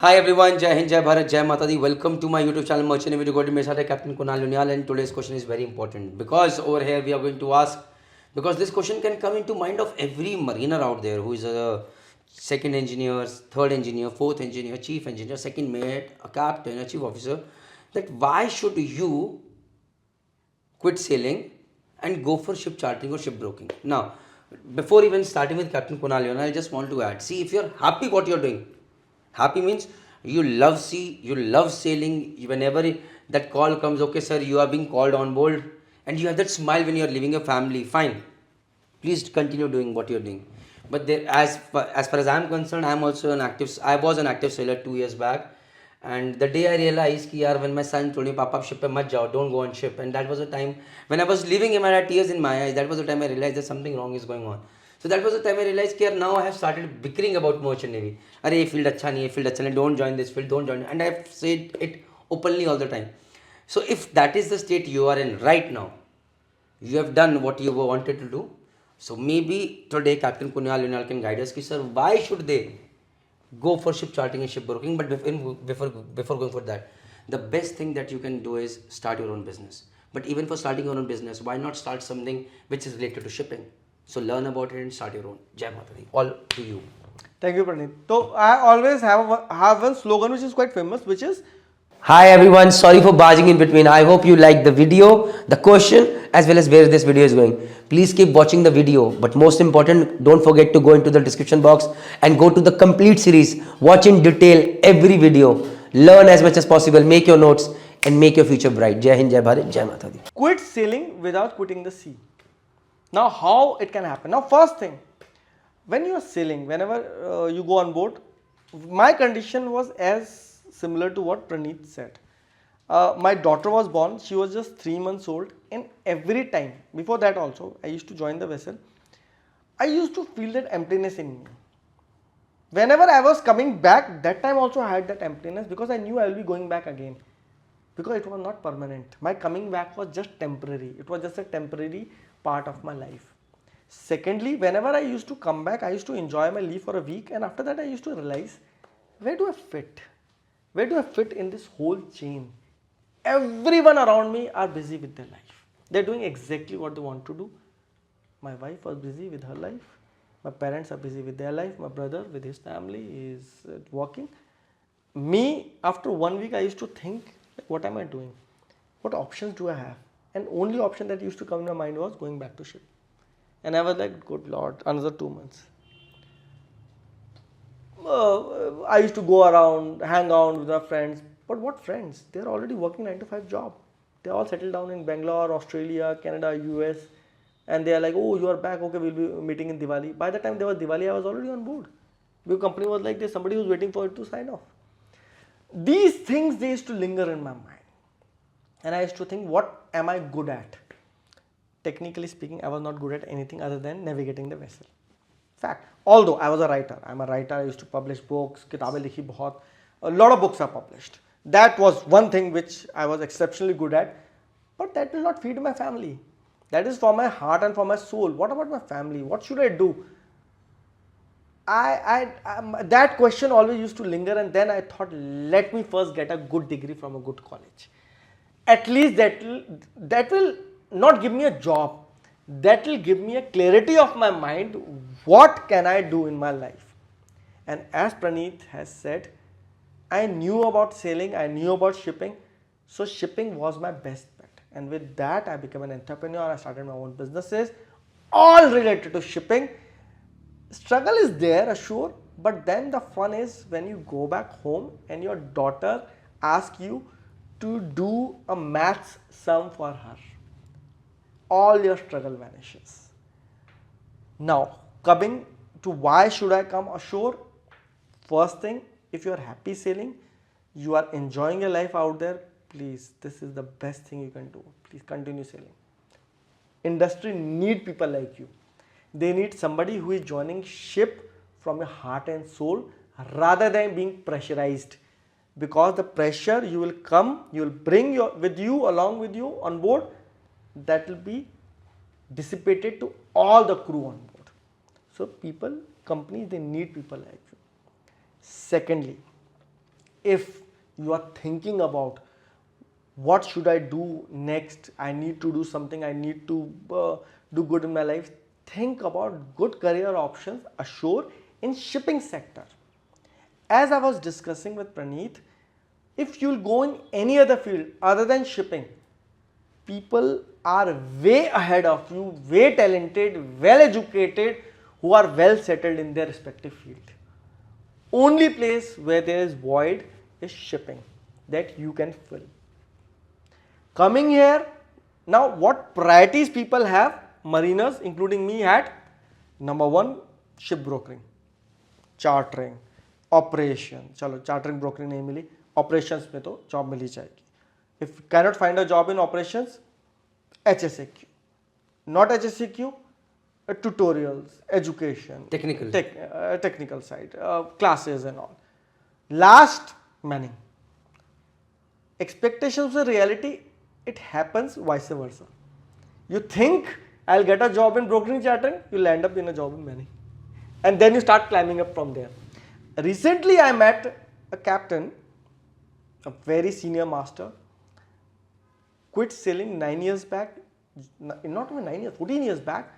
Hi everyone, Jai Hind, Jai Bharat, Jai Mata Di. Welcome to my YouTube channel Merchant Navy Recording. My side Captain Kunal Uniyal, and today's question is very important because over here we are going to ask, because this question can come into mind of every mariner out there who is a second engineer, third engineer, fourth engineer, chief engineer, second mate, a captain, a chief officer, that why should you quit sailing and go for ship chartering or ship broking? Now, before even starting with Captain Kunal Uniyal, I just want to add, see, if you're happy what you're doing, happy means you love sea, you love sailing. Whenever that call comes, okay, sir, you are being called on board, and you have that smile when you are leaving your family. Fine, please continue doing what you're doing. But there, as far as I'm concerned, I'm also an active. I was an active sailor 2 years back, and the day I realized कि यार when my son told me, "Papa, आप ship पे मत जाओ, don't go on ship," and that was the time when I was leaving him. I had tears in my eyes. That was the time I realized that something wrong is going on. So that was the time I realized कि यार now I have started bickering about merchant navy. अरे ये field अच्छा नहीं, ये field अच्छा नहीं, don't join this field, don't join. And I have said it openly all the time. So if that is the state you are in right now, you have done what you wanted to do. So maybe today Captain Kunal Uniyal can guide us, sir, why should they go for ship charting and ship broking? But before going for that, the best thing that you can do is start your own business. But even for starting your own business, why not start something which is related to shipping? So learn about it and start your own. Jai Mata Di. All to you. Thank you, Praneeth. So I always have one slogan which is quite famous, which is Hi everyone, sorry for barging in between. I hope you like the video, the question, as well as where this video is going. Please keep watching the video, but most important, don't forget to go into the description box and go to the complete series. Watch in detail every video. Learn as much as possible, make your notes, and make your future bright. Jai Hind, Jai Bharat, Jai Mata Di. quit sailing without quitting the sea. Now, how it can happen? Now, first thing, when you are sailing, whenever you go on board, my condition was as similar to what Praneeth said. My daughter was born, she was just 3 months old, and every time, before that also, I used to join the vessel, I used to feel that emptiness in me. Whenever I was coming back, that time also I had that emptiness because I knew I will be going back again. Because it was not permanent. My coming back was just temporary. It was just a temporary part of my life. Secondly, whenever I used to come back, I used to enjoy my leave for a week, and after that I used to realize, where do I fit? Where do I fit in this whole chain? Everyone around me are busy with their life. They're doing exactly what they want to do. My wife was busy with her life. My parents are busy with their life. My brother with his family is working. Me, after 1 week, I used to think, like, what am I doing? What options do I have? And only option that used to come in my mind was going back to ship. And I was like, good Lord, another 2 months. I used to go around, hang out with my friends. But what friends? They're already working 9 to 5 job. They all settled down in Bangalore, Australia, Canada, US. And they are like, oh, you are back. Okay, we'll be meeting in Diwali. By the time there was Diwali, I was already on board. The company was like, there's somebody who's waiting for it to sign off. These things, they used to linger in my mind. And I used to think, what am I good at? Technically speaking, I was not good at anything other than navigating the vessel. Fact. Although I was a writer. I'm a writer. I used to publish books. Kitabein likhi bahut. A lot of books are published. That was one thing which I was exceptionally good at. But that will not feed my family. That is for my heart and for my soul. What about my family? What should I do? That question always used to linger, and then I thought, let me first get a good degree from a good college. At least that will not give me a job. That will give me a clarity of my mind. What can I do in my life? And as Praneeth has said, I knew about sailing, I knew about shipping, so shipping was my best bet. And with that, I became an entrepreneur. I started my own businesses, all related to shipping. Struggle is there, sure, but then the fun is when you go back home and your daughter asks you to do a maths sum for her. All your struggle vanishes. Now, coming to why should I come ashore? First thing, if you are happy sailing, you are enjoying your life out there, please, this is the best thing you can do. Please continue sailing. Industry need people like you. They need somebody who is joining ship from your heart and soul rather than being pressurized. Because the pressure you will come, you will bring along with you on board, that will be dissipated to all the crew on board. So companies, they need people like you. Secondly, if you are thinking about what should I do next, I need to do something, I need to do good in my life, think about good career options ashore in shipping sector. As I was discussing with Praneeth, if you'll go in any other field other than shipping, people are way ahead of you, way talented, well educated, who are well settled in their respective field. Only place where there is void is shipping that you can fill. Coming here, now what priorities people have, mariners including me had, number one, ship brokering, chartering, operation, चलो chartering brokering नहीं मिली, operations में तो job मिल ही जाएगी. If cannot find a job in operations, HSAQ, not HSAQ, tutorials, education, technical side, classes and all. Last, manning. Expectations and reality, it happens vice versa. You think I'll get a job in brokering chartering, you'll end up in a job in manning. And then you start climbing up from there. Recently I met a captain, a very senior master, quit sailing 9 years back, not even 9 years, 14 years back,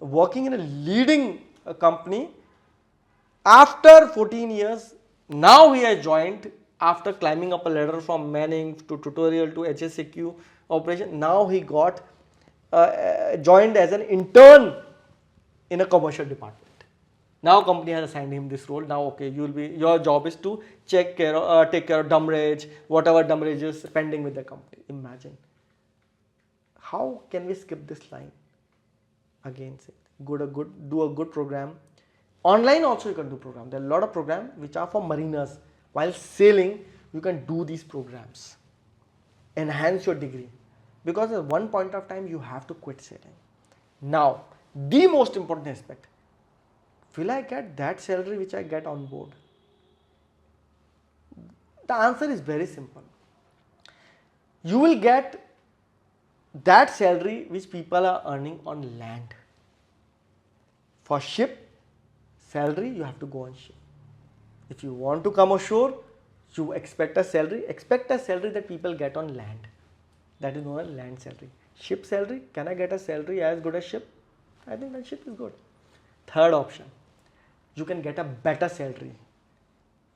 working in a leading company. After 14 years, now he has joined after climbing up a ladder from manning to tutorial to HSAQ operation. Now he got joined as an intern in a commercial department. Now company has assigned him this role. Now okay, your job is to take care of dumbrage, whatever dumbrage is pending with the company. Imagine. How can we skip this line? Again, say do a good program. Online also you can do program. There are a lot of programs which are for mariners. While sailing, you can do these programs. Enhance your degree. Because at one point of time you have to quit sailing. Now, the most important aspect. Will I get that salary which I get on board? The answer is very simple. You will get that salary which people are earning on land. For ship, salary you have to go on ship. If you want to come ashore, you expect a salary that people get on land. That is known as land salary. Ship salary, can I get a salary as good as ship? I think that ship is good. Third option, you can get a better salary.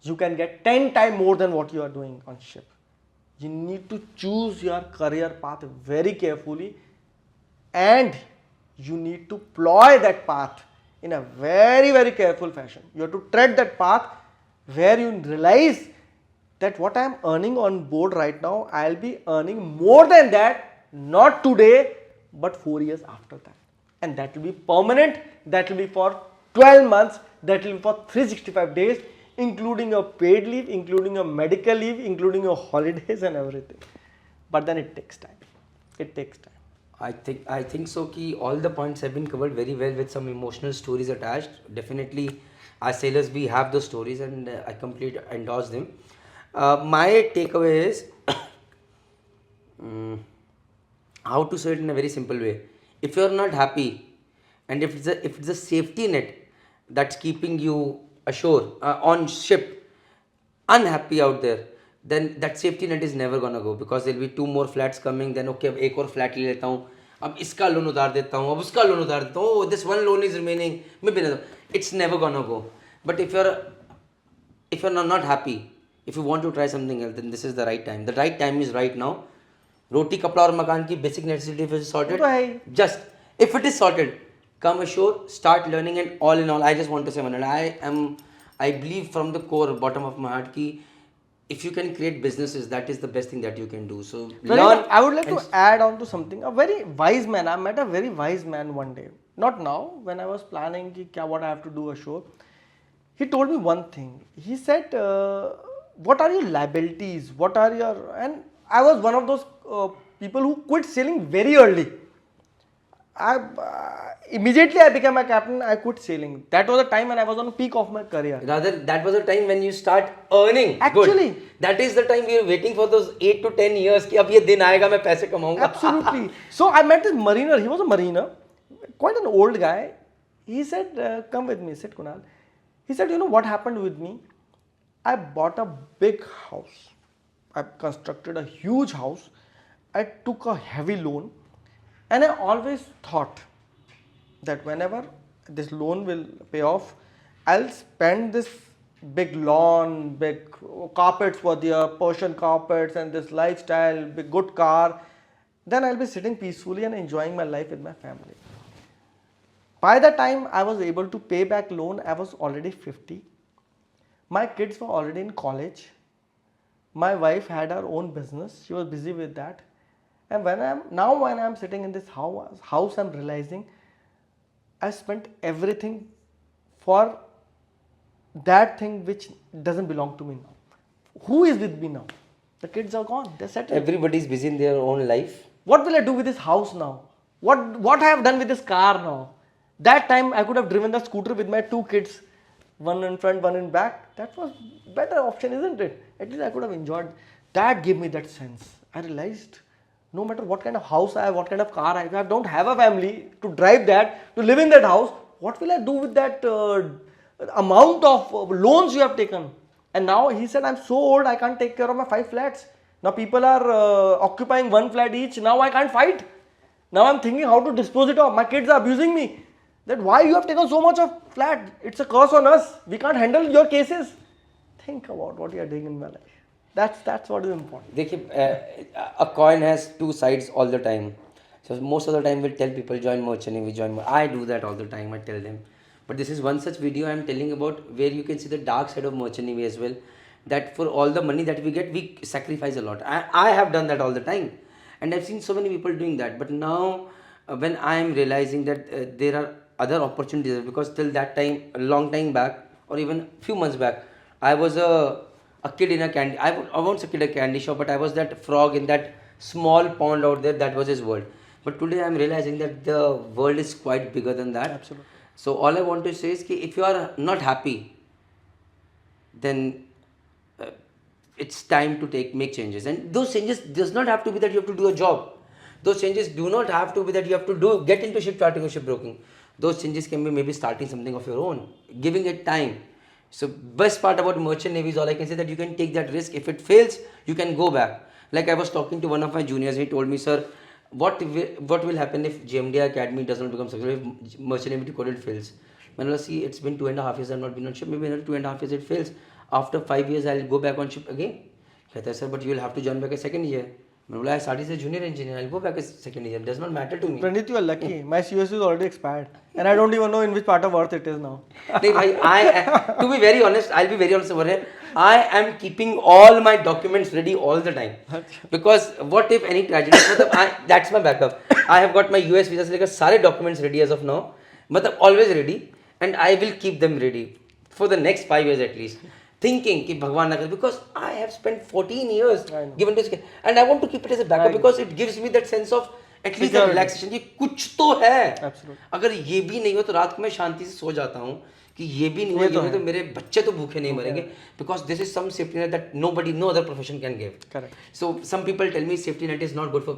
You can get 10 times more than what you are doing on ship. You need to choose your career path very carefully, and you need to ploy that path in a very, very careful fashion. You have to tread that path where you realize that what I am earning on board right now, I will be earning more than that, not today, but 4 years after that. And that will be permanent, that will be for 12 months, that will be for 365 days, including your paid leave, including your medical leave, including your holidays and everything. But then it takes time. It takes time. I think so ki all the points have been covered very well with some emotional stories attached. Definitely, as sailors we have those stories, and I completely endorse them. My takeaway is how to say it in a very simple way. If you are not happy, and if it's a safety net that's keeping you ashore on ship, unhappy out there, then that safety net is never gonna go, because there'll be 2 more flats coming. Then okay, अब एक और flat ले लेता हूँ, अब इसका loan उधार देता हूँ, अब उसका लोन उधार देता हूँ, oh this one loan is remaining, मैं भी लेता हूँ. It's never gonna go. But if you're not happy, if you want to try something else, then this is the right time. The right time is right now. रोटी कपड़ा और मकान की basic necessity is sorted. Just if it is sorted, come ashore, start learning, and all in all, I just want to say, Manal, I believe from the core, bottom of my heart, ki if you can create businesses, that is the best thing that you can do. So learn. I would like to add on to something. A very wise man. I met a very wise man one day. Not now. When I was planning what I have to do ashore, he told me one thing. He said, "What are your liabilities? What are your?" And I was one of those people who quit sailing very early. Immediately I became a captain, I quit sailing. That was the time when I was on the peak of my career. Rather, that was the time when you start earning. Actually, good. That is the time we are waiting for those 8 to 10 years कि अब ये दिन आएगा मैं पैसे कमाऊंगा. Absolutely. So I met this mariner. He was a mariner, quite an old guy. He said, "Come with me." I said, "Kunal." He said, "You know what happened with me? I bought a big house. I constructed a huge house. I took a heavy loan, and I always thought that whenever this loan will pay off, I'll spend this big lawn, big carpets for the Persian carpets, and this lifestyle, big good car. Then I'll be sitting peacefully and enjoying my life with my family. By the time I was able to pay back loan, I was already 50. My kids were already in college. My wife had her own business. She was busy with that. And when I'm sitting in this house, I'm realizing I spent everything for that thing which doesn't belong to me now. Who is with me now? The kids are gone. They're settled. Everybody's busy in their own life. What will I do with this house now? What I have done with this car now? That time I could have driven the scooter with my two kids, one in front, one in back. That was better option, isn't it? At least I could have enjoyed. That gave me that sense. I realized no matter what kind of house I have, what kind of car I have, if I don't have a family to drive that, to live in that house, what will I do with that amount of loans you have taken? And now he said, I'm so old, I can't take care of my 5 flats. Now people are occupying 1 flat each. Now I can't fight. Now I'm thinking how to dispose it off. My kids are abusing me. That why you have taken so much of flat? It's a curse on us. We can't handle your cases. Think about what you are doing in my life. That's what is important. देखिए a coin has two sides all the time. So most of the time we'll tell people join merchant navy, I do that all the time. I tell them, but this is one such video I'm telling about where you can see the dark side of merchant navy as well. That for all the money that we get, we sacrifice a lot. I have done that all the time, and I've seen so many people doing that. But now when I am realizing that there are other opportunities, because till that time, a long time back or even few months back, I was a kid in a candy, I won't say kid a candy shop, but I was that frog in that small pond out there. That was his world. But today I'm realizing that the world is quite bigger than that. Absolutely. So all I want to say is that if you are not happy, then it's time to make changes. And those changes does not have to be that you have to do a job. Those changes do not have to be that you have to get into ship charting or shipbroking. Those changes can be maybe starting something of your own, giving it time. So best part about merchant navy is all I can say that you can take that risk. If it fails, you can go back. Like I was talking to one of my juniors, he told me, sir, what will happen if JMD Academy does not become successful, if merchant navy coded fails? When I see it's been 2.5 years I've not been on ship, maybe another 2.5 years it fails. After 5 years I'll go back on ship again. कहता है sir, but you will have to join back a second year. मैंने बोला I started as a junior engineer, I'll go back a second year. It does not matter to me. Pranit, you are lucky. My COS is already expired, and I don't even know in which part of Earth it is now. नहीं भाई, to be very honest, I'll be very honest over here. I am keeping all my documents ready all the time. Because what if any tragedy? That's my backup. I have got my US visa से लेकर सारे documents ready as of now. मतलब always ready, and I will keep them ready for the next 5 years at least. Thinking कि भगवान ना करे, because I have spent 14 years given this, and I want to keep it as a backup because it gives me that sense of at least that relaxation कि कुछ तो है. अगर ये भी नहीं हो तो रात को मैं शांति से सो जाता हूँ कि ये भी नहीं हो तो मेरे बच्चे तो भूखे नहीं मरेंगे, because this is some safety net that no other profession can give. Correct. So some people tell me safety net is not good for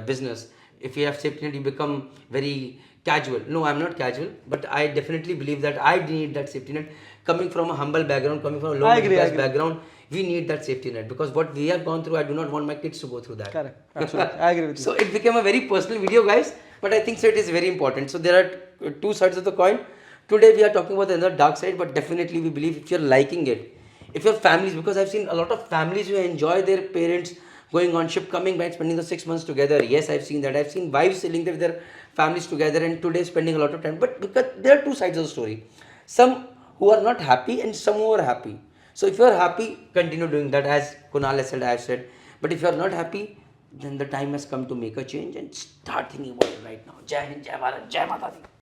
business. If you have safety net, you become very casual. No, I'm not casual, but I definitely believe that I need that safety net. Coming from a humble background, coming from a low middle class background, we need that safety net, because what we have gone through, I do not want my kids to go through that. Correct. Absolutely. I agree with you. So it became a very personal video, guys, but I think so it is very important. So there are two sides of the coin. Today we are talking about another dark side, but definitely we believe if you're liking it, if your families, because I've seen a lot of families who enjoy their parents going on ship, coming back, spending the 6 months together. Yes, I've seen that. I've seen wives sailing with their families together, and today spending a lot of time. But because there are two sides of the story. Some who are not happy and some who are happy. So if you are happy, continue doing that, as Kunal has said, I have said. But if you are not happy, then the time has come to make a change and start thinking about it right now. Jai Hind, Jai Bharat, Jai Mata Di.